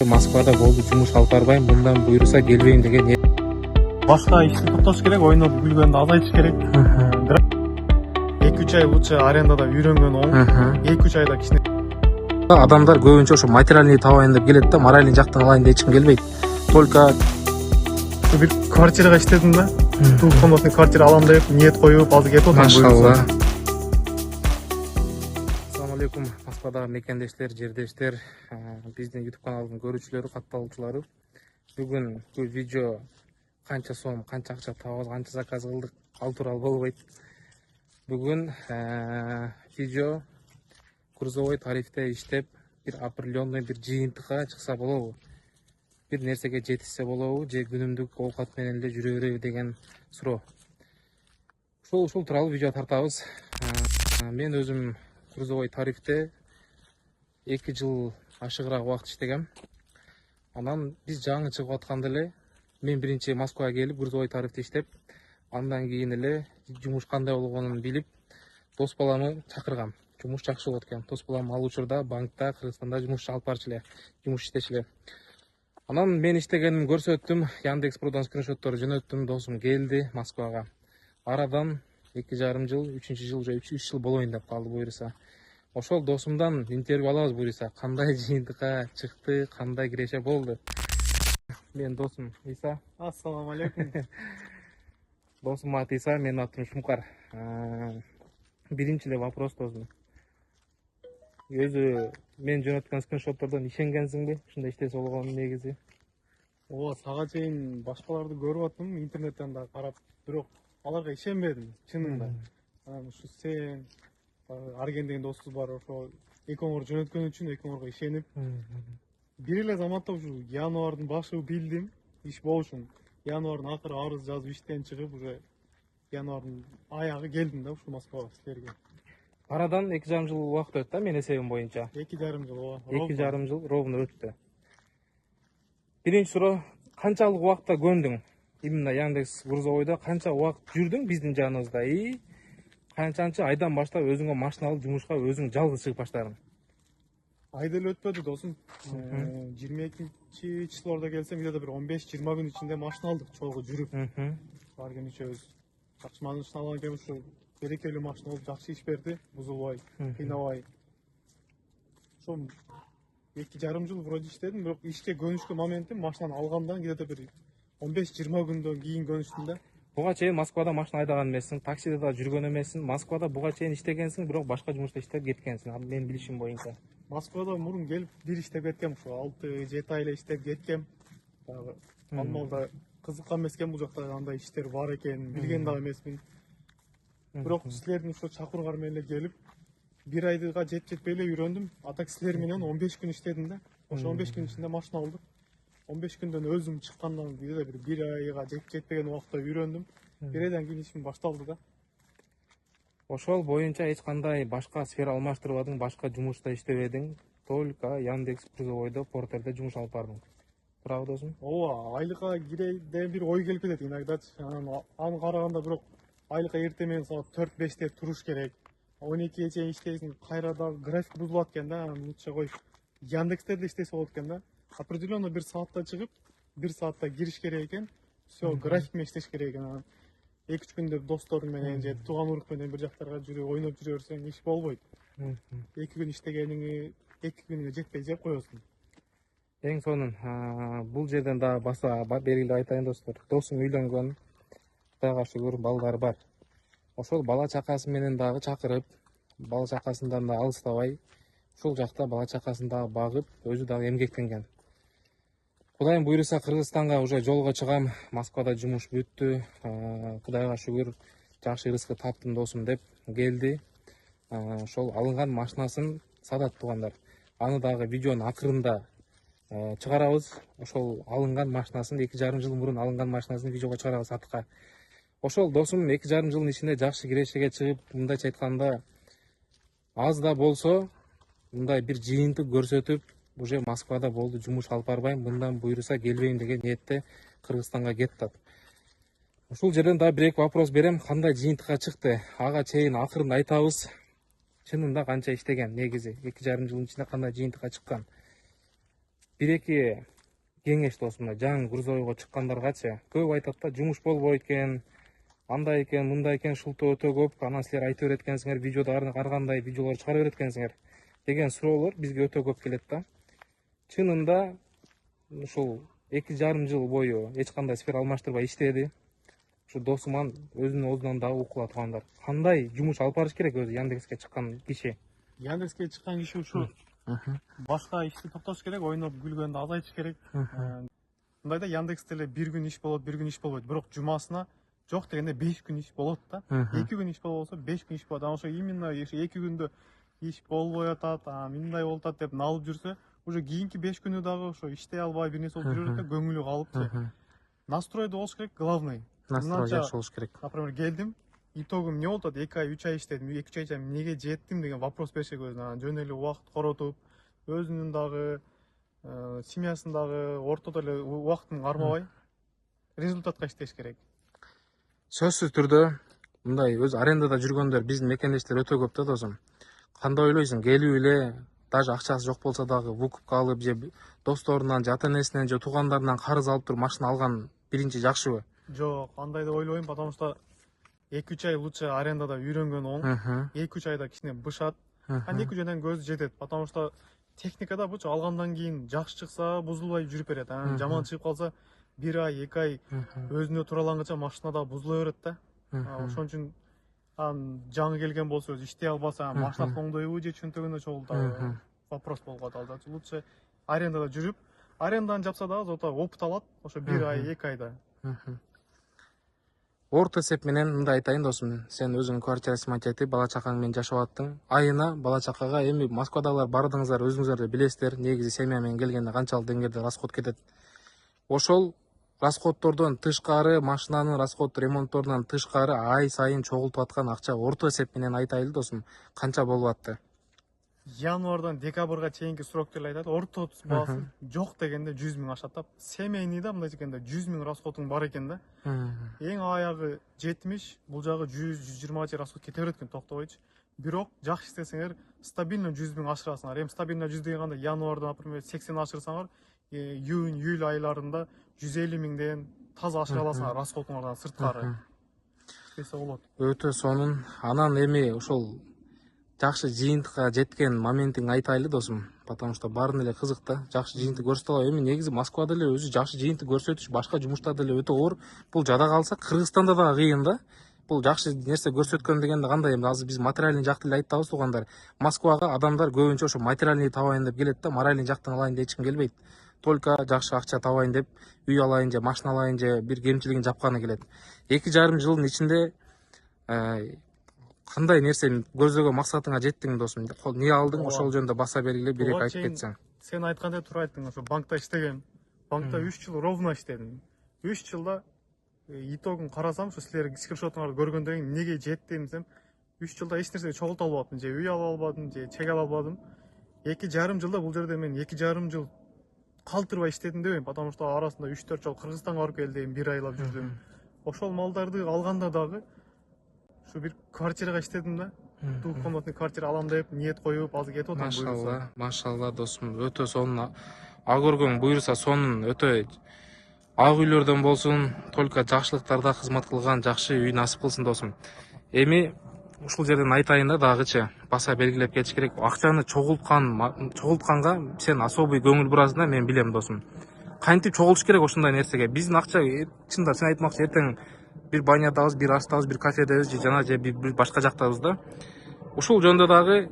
Москвада болду, жумуш алып барбайм, мындан буйруса келбейм деген ниет. Башка ишти токтош керек, ойноп күлгөндү азайтыш керек. Бирок 2-3 ай лучше арендада үйрөнгөн оң. 2-3 айда кичине Адамдар көбүнчө ошо материальный табайын деп келет да, моральный жактан алайын деп эч ким келбейт. Только бир квартирага иштедим да. Туукондосун квартира алам деп ниет коюп, азыр кетип атам. машалла. Ассаламу алейкум, Москвадагы мекендештер, жердештер, биздин YouTube каналдын көрүүчүлөрү, катталуучулары. Бүгүн бул видео канча сом, канча акча табабыз, канча заказ кылдык, ал тууралуу болбойт. Бүгүн видео грузовой тарифте иштеп, бир определенный бир жыйынтыкка чыкса болобу? Бир нерсеге жетишсе болобу, же күнүмдүк оокат менен эле жүрө береби деген суроо. Ушул тууралуу видео тартабыз. Мен өзүм грузовой тарифте 2 жыл ашыгыраак убакыт иштегем. Анан биз жаңы чыгып атканда эле мен биринчи Москвага келип грузовой тарифте иштеп, андан кийин эле жумуш кандай болгонун билип, дос баламы чакыргам. Жумуш жакшы болот экен. Дос балам ал учурда банкта, Кыргызстанда жумуш алып барчу эле, жумуш иштечү эле. Анан мен иштегенимди көрсөттүм, Яндекс.Продан скриншотторду жөнөттүм, досум келди Москвага. Арадан 2,5 жыл, 3-чү жыл, уже 3 жыл болоюн деп калды буюрса. Ошол досумдан интервью алабыз буюрса, кандай жыйынтыкка чыкты, кандай киреше болду. Мен досум Иса. Ассаламу алейкум. Досум аты Иса, менин атым Шумкар. Биринчи эле вопрос досум. Өзү мен жөнөткөн скриншоттордон ишенгенсиңби? Ушундай иштесе болгонун негизи. Ооба, сага чейин башкаларды көрүп аттым, интернеттен да карап, бирок аларга ишенбедим, чынында. Анан ушу сен, Арген деген досубуз бар, ошо экөөңөр жөнөткөн үчүн экөөңөргө ишенип, бир эле заматта ушу январдын башы билдим иш болушун. Январдын акыры арыз жазып иштен чыгып, уже январдын аягы келдим да ушу Москвага силерге. Арадан 2,5 жыл убакыт өттү да, менин эсебим боюнча. 2,5 жыл, ооба. 2,5 жыл ровно өттү. Биринчи суроо, канчалык убакытта көндүң? Именно Яндекс грузовойдо канча убакыт жүрдүң биздин жаныбызда? Канчанчы айдан баштап өзүңө машина алып жумушка өзүң жалгыз чыгып баштадың? Айда эле өтпөдү досум. 22 числорда келсем, где-то бир 15-20 күн ичинде машина алдык, чогуу жүрүп. Арген үчөөбүз жакшы машина алган экенбиз, ушу берекелүү машина болуп, жакшы иш берди, бузулбай, кыйнабай. Ошо 2,5 жыл вроде иштедим, бирок ишке көнүшкөн моментим машинаны алгандан где-то бир 15-20 күндөн кийин көнүштүм да. Буга чейин Москвада машина айдаган эмессиң, таксиде да жүргөн эмессиң. Москвада буга чейин иштегенсиң, бирок башка жумушта иштеп кеткенсиң. Ал менин билишим боюнча. Москвада мурун келип бир иштеп кеткем, ушу 6-7 ай эле иштеп кеткем. Дагы ал малда кызыккан эмескен, бул жакта андай иштер бар экенин билген дагы эмесмин. Бирок силердин ошо чакырууңар менен эле келип, бир айга жетпей эле үйрөндүм. А так силер менен 15 күн иштедим да. Ошо 15 күн ичинде машина алдык. 15 күндөн өзүм чыккандан кийин бир айга жетпеген убакытта үйрөндүм. Бир айдан кийин ишим башталды да. Ошол боюнча эч кандай башка сфера алмаштырбадың, башка жумушта иштебедиң, только Яндекс грузовойдо, портерде жумуш алып бардың. Туурабы досум? Ооба, айлыкка кирейин деген бир ой келип кетет иногдачы. Аны караганда бирок айлыкка эртең менен саат 4-5те туруш керек. 12-ге чейин иштейсиң, кайра дагы график бузулат экен да. Лучше кой Яндексте деле иштесе болот экен да. Определенно бир саатта чыгып, бир саатта кириш керек экен. Все, график менен иштеш керек экен. 2-3 күндө досторуң менен же тууган урук менен бир жактарга жүрүп, ойноп жүрө берсең иш болбойт. 2 күн иштегениңи 2 күнгө жетпей жеп коесуң. Эң сонун, бул жерден дагы баса белгилеп айтайын достор. Досум үйлөнгөн, Кудайга шүгүр, балдары бар. Ошол бала чакасы менен дагы чакырып, бала чакасындан да алыстабай, ушул жакта бала чакасын дагы багып, өзү дагы эмгектенген. Кудайым буйруса Кыргызстанга уже жолго чыгам, Москвада жумуш бүттү, Кудайга шүгүр, жакшы рызкы таптым досум деп келди. Ошол алынган машинасын сатат туугандар. Аны дагы видеонун акырында чыгарабыз. Ошол алынган машинасын 2,5 жыл мурун алынган машинасын видеого чыгарабыз атка. Ошол досум 2,5 жылдын ичинде жакшы кирешеге чыгып, мындайча айтканда аз да болсо мындай бир жыйынтык көрсөтүп, уже Москвада болду, жумуш алып барбайм, мындан буйруса келбейм деген ниетте Кыргызстанга кетти. Ушул жерден дагы бир-эки вопрос берем, кандай жыйынтыкка чыкты? Ага чейин акырында айтабыз. Чынында канча иштеген негизи? 2,5 жылдын ичинде кандай жыйынтыкка чыккан? бир эки кеңеш досум, жаңы грузовойго чыккандаргачы көп айтат да, жумуш болбойт экен, андай экен, мындай экен, шултоо өтө көп, анан силер айта берет экенсиңер, видеода ар кандай видеолор чыгара берет экенсиңер деген суроолор бизге өтө көп келет да. Чынында ушул 2,5 жыл бою эч кандай сфера алмаштырбай иштеди. Ушу досуман өзүнүн оозунан дагы укула тургандар. Кандай жумуш алып барыш керек өзү Яндекске чыккан киши? Яндекске чыккан киши ушу башка ишти токтош керек, ойноп күлгөндү азайтыш керек. Мындайда Яндексте эле бир күн иш болот, бир күн иш болбойт. Бирок жумасына жок дегенде 5 күн иш болот да. 2 күн иш болбосо 5 күн иш болот. Анан ошо именно 2 күндө иш болбой атат, мындай болуп атат деп налып жүрсө, уже кийинки 5 күнү дагы ошо иштей албай бир нерсе болуп жүрөт да, көңүлү калып. Настройду болуш керек, главный. Настрой жакшы болуш керек. Например, келдим, итогум эмне болуп атат? 2 ай, 3 ай иштедим. 2-3 айда эмнеге жеттим деген вопрос бериш керек өзүнө. Жөн эле убакыт коротуп, өзүнүн дагы семьясын дагы ортодо эле убактын кармабай результатка иштеш керек. Сөзсүз түрдө мындай өз арендада жүргөндөр, биздин мекендештер өтө көп да досум. Кандай ойлойсуң? Келип эле даже акчасы жок болсо дагы выкупка алып, же досторунан, же ата энесинен, же туугандарынан карыз алып туруп машина алган биринчи жакшыбы? Жок, андай деп ойлойм, потому что 2-3 ай лучше арендада үйрөнгөн оң. 2-3 айда кичине бышат. Анан 2 айдан көзү жетет, потому что техникада бучу алгандан кийин жакшы чыкса бузулбай жүрүп берет. Анан жаман чыгып калса 1 ай, 2 ай өзүнө тууралангача машина да бузула берет да. Ошон үчүн жаңы келген болсо өзү иштей албаса, машина оңдойбу же чөнтөгүнө чогултабы вопрос болуп калат. Лучше арендада жүрүп, арендадан жапса дагы зато опыт алат, ошо 1 ай, 2 айда. Орто эсеп менен мындай айтайын досум, сен өзүңүн квартира снимать бала чакаң менен жашап аттың. Айына бала чакага, эми Москвадагылар бардыңыздар, өзүңүздөр да билесиздер, негизи семья менен келгенде канчалык деңгээлде расход кетет. Ошол расходтордон тышкары, машинанын расход ремонтторунан тышкары ай сайын чогултуп аткан акча орто эсеп менен айтайлы досум, канча болуп атты? Январдан декабрга чейинки срок деле айтат, ортосу баасы жок дегенде 100 000 ашат. Семейныйда мындай дегенде 100 000 расходуң бар экен да. Эң аягы 70, бул жагы 100-120 расход кете берет экен токтобойчу. Бирок жакшы иштесеңер стабильно 100 000 ашырасыңар. Эми стабильно 100 деген кандай? Январда, например, 80 ашырсаңар, июнь, июль айларында 150 000ден таза ашыра аласыңар расходуңардан сырткары. Десе болот. Өтө сонун. Анан эми ошол жакшы жыйынтыкка жеткен моментиң айтайлы досум, потому что баарын эле кызык да, жакшы жыйынтык көрсөтө албайбы. Эми негизи Москвада эле өзү жакшы жыйынтык көрсөтүш, башка жумуштарда эле өтө оор. Бул жада калса Кыргызстанда дагы кыйын да. Бул жакшы нерсе көрсөткөн дегенде кандай? Эми азыр биз материальный жакты эле айтабыз туугандар. Москвага адамдар көбүнчө ошо материальный табайын деп келет да, моральный жактан алайын деп эч ким келбейт. Только жакшы акча табайын деп, үй алайын же машина алайын же бир кемчилигин жапканы келет. 2,5 жылдын ичинде кандай нерсе көздөгөн максатыңа жеттиң досум? Эмне алдың? Ошол жөнүндө баса белгилеп бир эки айтып кетсең. Сен айткандай туура айттың. Ошо банкта иштегем. Банкта 3 жыл ровно иштедим. 3 жылда итогун карасам, ошо силер скриншотуңарды көргөндөн кийин эмнеге жеттим десем, 3 жылда эч нерсе чогулта албадым, же үй ала албадым, же чек ала албадым. 2,5 жылда бул жерде мен 2,5 жыл калтырбай иштедим дебейм, потому что арасында 3-4 жол Кыргызстанга барып келдим, 1 айлап жүрдүм. Ошол малдарды алганда дагы şu bir kvartirага иштедим да. Двухкомнатный квартира алам деп ниет коюп, азыр кетип атам. Машалла, машалла досум, өтө сонун ак өргөң буйруса сонун, өтө ак үйлөрдөн болсун, только жакшылыктарда кызмат кылган жакшы үй насип кылсын досум. Эми ушул жерден айтайын да дагычы, баса белгилеп кетиш керек. Акчаны чогултканга сен особый көңүл бурасың да, мен билем досум. Кантип чогултуш керек ошондой нерсеге? Биздин акча чында сен айтмакчы, эртең бир банядабыз, бир аштабыз, бир кафедебиз, же жана же бир башка жактабыз да. Ушул жөндө дагы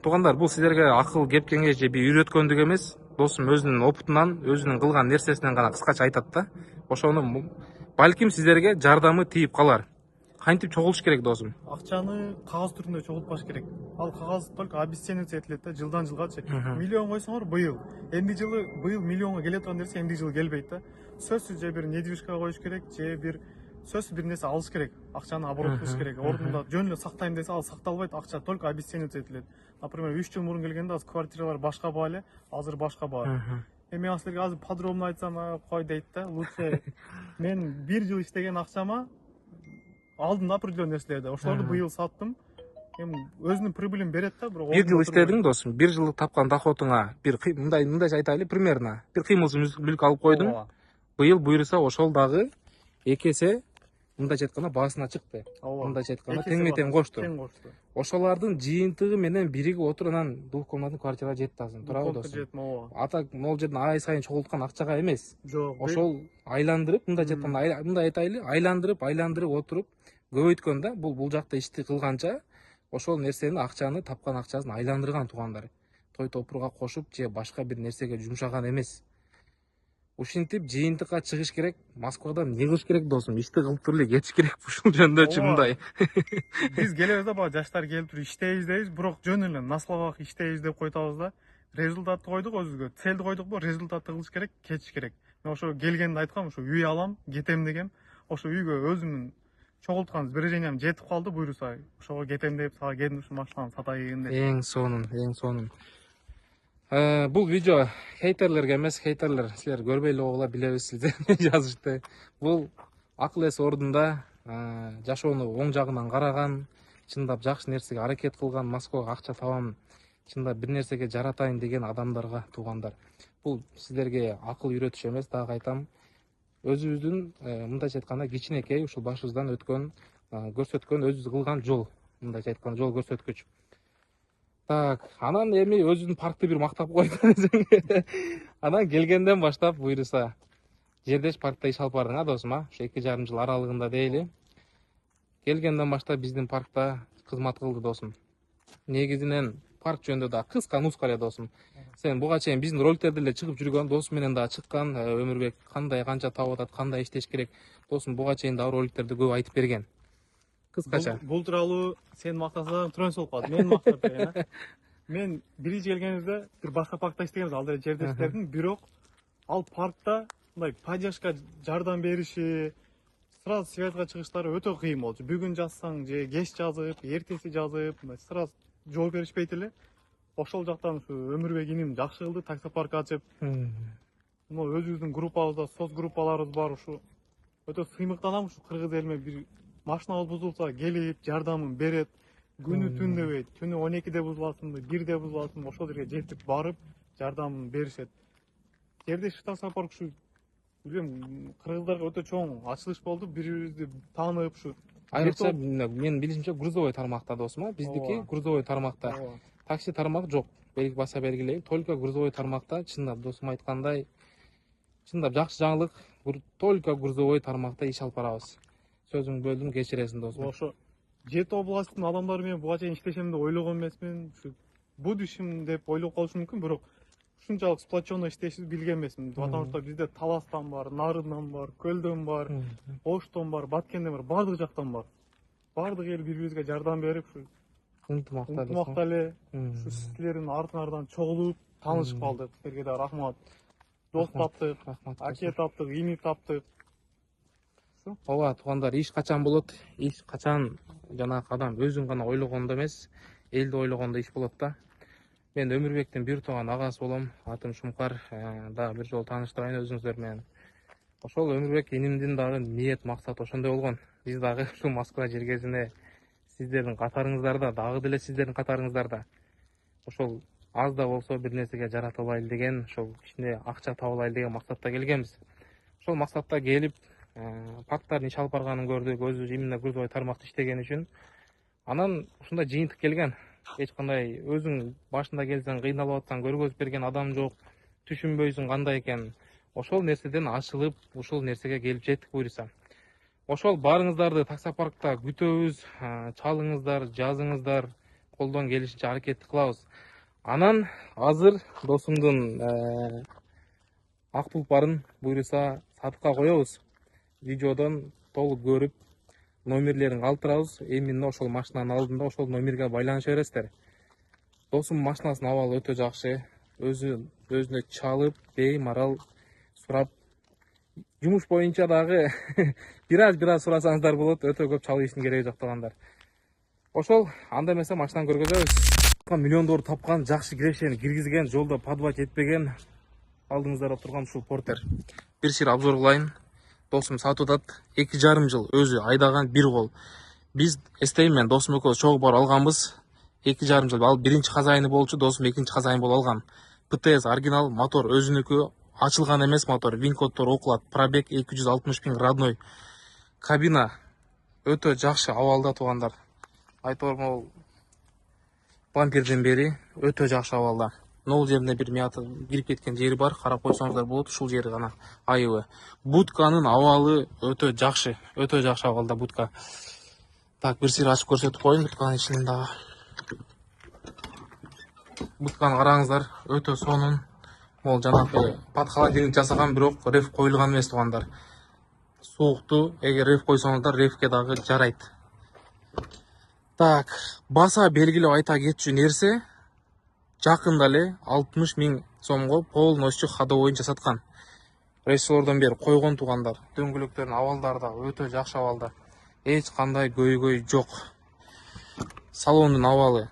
туугандар, бул силерге акыл, кеп кеңеш же бир үйрөткөндүк эмес, досум өзүнүн опытунан, өзүнүн кылган нерсесинен гана кыскача айтат да. Ошону балким силерге жардамы тийип калар. Кантип чогултуш керек досум? Акчаны кагаз түрүндө чогултпаш керек. Ал кагаз только обесцениваться этилет да, жылдан жылгачы. Миллион койсоңор быйыл, быйыл миллионго келе турган нерсе эмди жыл келбейт да. Сөзсүз же бир недвижка коюш керек, же бир сөзсүз бир нерсе алыш керек, акчаны оборот кылыш керек. Ордунда жөн эле сактайм десе, ал сакталбайт, акча только обесцениваться этилет. Например, 3 жыл мурун келгенде азыр квартиралар башка баа эле, азыр башка баа. Эми мен силерге азыр подробно айтсам, кой дейт да. Лучше мен 1 жыл иштеген акчама алдым определенный нерселерди. Ошолорду быйыл саттым. эми өзүнүн прибылин берет да, бирок бир жыл иштедиң досум, бир жылдык тапкан доходуңа бир мындайча айтайлы, примерно бир кыймылсыз мүлк алып койдуң. Быйыл буюрса ошол дагы 2 эсе мындайча айтканда баасына чыкты. Мындайча айтканда теңме тең кошту. Ошолордун жыйынтыгы менен биригип отуруп анан двухкомнатный квартирага жетти азыр. Туурабы досум? Ата могул жерден ай сайын чогулткан акчага эмес. Жок. Ошол айландырып, мындайча айтканда мындай айтайлы, айландырып отуруп көбөйткөн да. Бул жакта ишти кылганча ошол нерсени, акчаны, тапкан акчасын айландырган туугандар. Той топурга кошуп же башка бир нерсеге жумшаган эмес. Ушинтип жыйынтыкка чыгыш керек. Москвадан не кылыш керек досум? Ишти кылып туруп эле кетиш керек ушул жөндөчү мындай. Биз келебиз да, бага жаштар келип туруп иштейбиз дейбиз, бирок жөн эле на словах иштейбиз деп койтабыз да. Результатты койдук өзүбүзгө. Целди койдукпу, результатты кылыш керек, кетиш керек. Мен ошо келгенде айткам, ошо үй алам, кетем дегем. Ошо үйгө өзүмдүн чогулткан сбережениям жетип калды, буюрса ошого кетем деп, сага келдим, ушу машинаны сатайын деп. Эң сонун. Бул видео хейтерлерге эмес, хейтерлер силер көрбөй эле огула билебиз силерди жазышты. Бул акыл эс ордунда жашоону оң жагынан караган, чындап жакшы нерсеге аракет кылган, Москвага акча табам, чындап бир нерсеге жаратайын деген адамдарга туугандар. Бул силерге акыл үйрөтүш эмес, дагы айтам. Өзүбүздүн мындайча айтканда кичинекей ушул башыбыздан өткөн, көрсөткөн, өзүбүз кылган жол, мындайча айтканда жол көрсөткүч. Так, анан эми өзүнүн паркты бир мактап койдун. Анан келгенден баштап буюрса жердеш паркта иш алып бардың, досум, ушу 2,5 жыл аралыгында дейли. Келгенден баштап биздин паркта кызмат кылды досум. Негизинен парк жөнүндө да кыска нуска эле досум. Сен буга чейин биздин роликтерде эле чыгып жүргөн, досум менен да чыккан, Өмүрбек кандай канча таап атат, кандай иштеш керек. Досум буга чейин да роликтерде көп айтып берген. Кыскача. Бул тууралуу сен мактасаң тройн болуп калат. Мен мактап берген. Мен биринчи келгенибизде бир башка паркта иштегенбиз, ал деле жердештердин, бирок ал паркта мындай поддержка жардам бериши, сразу связьга чыгыштары өтө кыйын болчу. Бүгүн жазсаң же кеч жазып, эртеси жазып, мындай сразу жооп беришпейт эле. Ошол жактан ушу Өмүрбек иним жакшы кылды, таксопарк ачып. Өзүбүздүн группабызда соц группаларыбыз бар, ушу өтө сыймыктанам, ушу кыргыз элиме бир машинабыз бузулса келип жардамын берет. Күнү түн дебейт, түнү 12-де бузуласыңбы, 1-де бузуласыңбы, ошол жерге жетип барып жардамын беришет. Жердеш таксопарк ушу билем кыргыздарга өтө чоң ачылыш болду, бири-бирибизди таанып ушу. Айрыкча мен билишимче грузовой тармакта досум, биздики грузовой тармакта. Такси тармак жок, белги баса белгилейм, только грузовой тармакта. Чындап досум айткандай, чындап жакшы жаңылык, только грузовой тармакта иш алып барабыз. Сөзүңдү бөлдүм, кечиресиң досум. Ошо 7 областтын адамдары менен буга чейин иштешем деп ойлогон эмесмин. Будущим деп ойлоп калышым мүмкүн, бирок ушунчалык сплоченно иштешти билген эмесмин. Потому что бизде Таластан бар, Нарындан бар, Көлдөн бар, Оштон бар, Баткенден бар, бардык жактан бар. Бардык эл бири-бирибизге жардам берип, ушу ынтымакта эле ушу силердин артыңардан чогулуп таанышып калдык. Силерге да рахмат. Дос таптык, аке таптык, ини таптык. Ооба, туугандар, иш качан болот? Иш качан жанагы адам өзүн гана ойлогондо эмес, элди ойлогондо иш болот да. Мен Өмүрбектин бир тууган агасы болом, атым Шумкар, дагы бир жолу тааныштырайын өзүңүздөр менен. Ошол Өмүрбек инимдин дагы ниет, максаты ошондой болгон. Биз дагы ушул Москва жергесине сиздердин катарыңыздарда, дагы деле сиздердин катарыңыздарда ошол аз да болсо бир нерсеге жаратылайлы деген, ошол кичине акча табылайлы деген максатта келгенбиз. Ошол максатта келип парктардын иш алып барганын көрдүк, өзү именно грузовой тармакта иштеген үчүн. Анан ушундай жыйынтык келген. Эч кандай өзүң башында келсең кыйналып атсаң, көргөзүп берген адам жок, түшүнбөйсүң кандай экен. Ошол нерседен ачылып, ушул нерсеге келип жеттик буюрса. Ошол баарыңыздарды таксопаркта күтөбүз, чалыңыздар, жазыңыздар, колдон келишинче аракетти кылабыз. Анан азыр досумдун ак тулпарын буюрса сатыкка коебуз. Видеодон толук көрүп, номерлерин калтырабыз. Именно ошол машинанын алдында ошол номерге байланыша бересиздер. Досум машинасын абалы өтө жакшы. Өзүнө чалып, беймарал сурап, жумуш боюнча дагы бир аз сурасаңыздар болот. Өтө көп чалуу иштин кереги жок туугандар. Ошол анда эмесе машинаны көргөзөбүз. $1,000,000 тапкан, жакшы кирешени киргизген, жолдо подвать этпеген. Алдыңыздарда турган ушул Портер. Бир сир обзор кылайын. Досум сатып атат, 2,5 жыл өзү айдаган бир кол. Биз эстейм менен досум экөөбүз чогуу барып алганбыз. 2,5 жыл. Ал биринчи казайыны болчу, досум экинчи казайын болуп алган. ПТС оригинал, мотор өзүнүкү, ачылган эмес мотор, вин-коддор окулат. Пробег 260 000 родной. Кабина өтө жакшы абалда туугандар. Айтор могул бамперден бери өтө жакшы абалда. Нол жеринде бир мята кирип кеткен жери бар, карап койсоңуздар болот, ушул жери гана айыбы. Будканын абалы өтө жакшы абалда будка. Так, бир сыйра ачып көрсөтүп коеюн будканын ичинен дагы. Будканы караңыздар, өтө сонун. Могул жанагы под холодильник жасаган, бирок реф коюлган эмес туугандар. Суукту эгер реф койсоңуздар, рефке дагы жарайт. Так, баса белгилеп айта кетчү нерсе, жакында эле 60 000 сомго полностью ходовойн жасаткан. Режиссердон бери койгон туугандар. Дөңгөлөктөрдүн абалдары да өтө жакшы абалда. Эч кандай көйгөй жок. Салондун абалы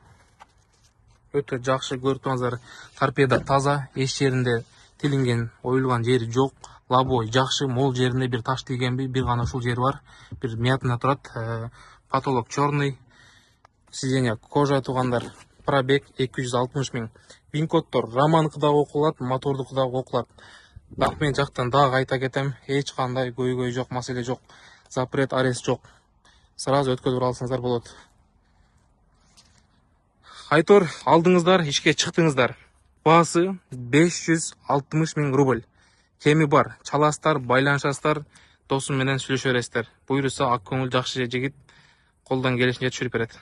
өтө жакшы, көрүп турсаңыздар, торпеда таза, эч жеринде тилинген, оюлган жери жок. Лобой жакшы, мол жеринде бир таш тийгенби, бир гана ушул жери бар. Бир мятына турат. Потолок черный. Сиденье кожа туугандар. Пробег 260 000. Вин-коддор романкы дагы окулат, мотордуку дагы окулат. Дак мен жактан дагы айта кетем, эч кандай көйгөй жок, маселе жок. Запрет, арест жок. Сразу өткөзүп алсаңыздар болот. Айтор, алдыңыздар, ишке чыктыңыздар. Баасы 560 000 рубль. Кеми бар, чаластар, байланышасыздар, досум менен сүйлөшө бересиздер. Буйруса ак көңүл жакшы жигит, колдон келишинче түшүрүп берет.